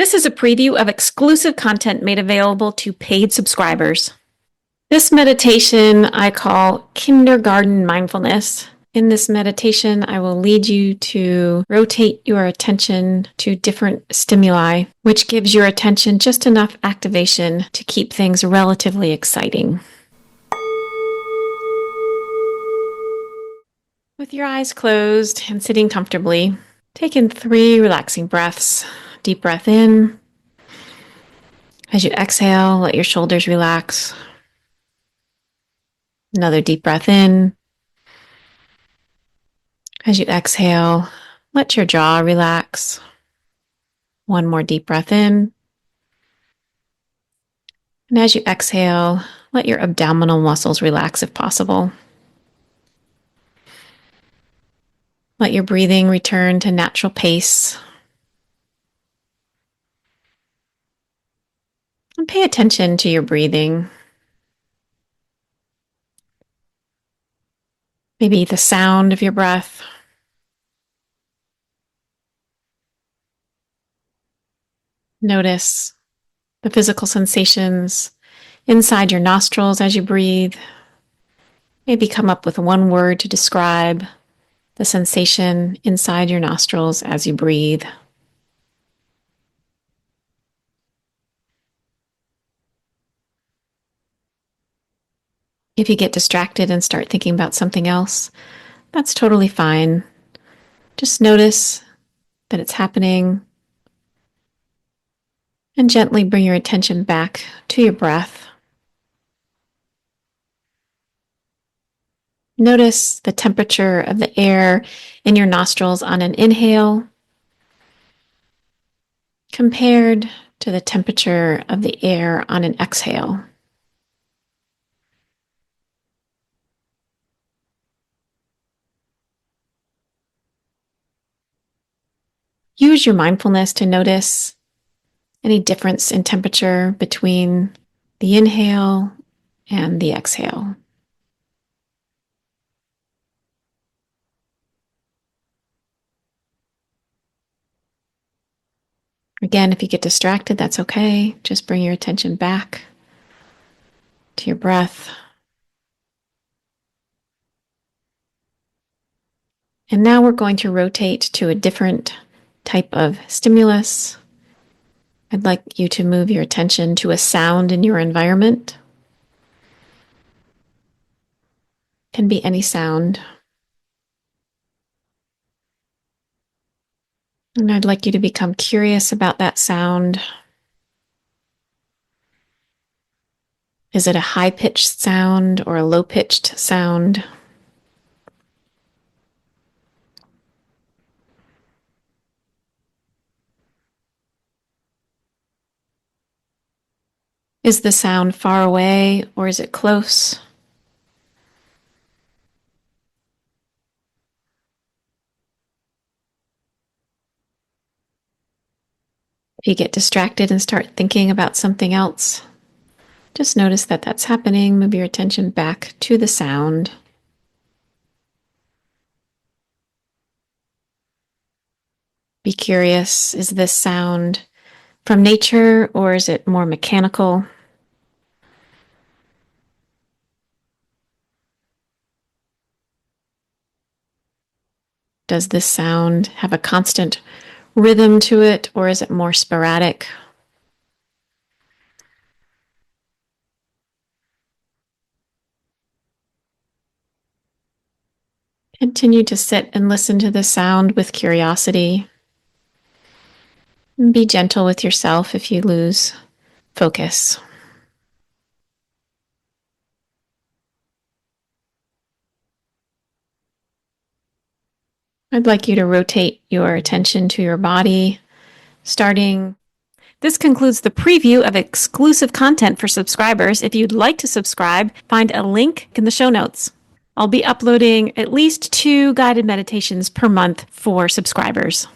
This is a preview of exclusive content made available to paid subscribers. This meditation I call Kindergarten Mindfulness. In this meditation, I will lead you to rotate your attention to different stimuli, which gives your attention just enough activation to keep things relatively exciting. With your eyes closed and sitting comfortably, take in 3 relaxing breaths. Deep breath in. As you exhale, let your shoulders relax. Another deep breath in. As you exhale, let your jaw relax. One more deep breath in. And as you exhale, let your abdominal muscles relax if possible. Let your breathing return to natural pace. And pay attention to your breathing. Maybe the sound of your breath. Notice the physical sensations inside your nostrils as you breathe. Maybe come up with one word to describe the sensation inside your nostrils as you breathe. If you get distracted and start thinking about something else, that's totally fine. Just notice that it's happening and gently bring your attention back to your breath. Notice the temperature of the air in your nostrils on an inhale compared to the temperature of the air on an exhale. Use your mindfulness to notice any difference in temperature between the inhale and the exhale. Again, if you get distracted, that's okay. Just bring your attention back to your breath. And now we're going to rotate to a different type of stimulus. I'd like you to move your attention to a sound in your environment. It can be any sound. And I'd like you to become curious about that sound. Is it a high-pitched sound or a low-pitched sound? Is the sound far away or is it close? If you get distracted and start thinking about something else, just notice that that's happening. Move your attention back to the sound. Be curious, is this sound from nature or is it more mechanical? Does this sound have a constant rhythm to it or is it more sporadic? Continue to sit and listen to the sound with curiosity. And be gentle with yourself if you lose focus. I'd like you to rotate your attention to your body, starting. This concludes the preview of exclusive content for subscribers. If you'd like to subscribe, find a link in the show notes. I'll be uploading at least 2 guided meditations per month for subscribers.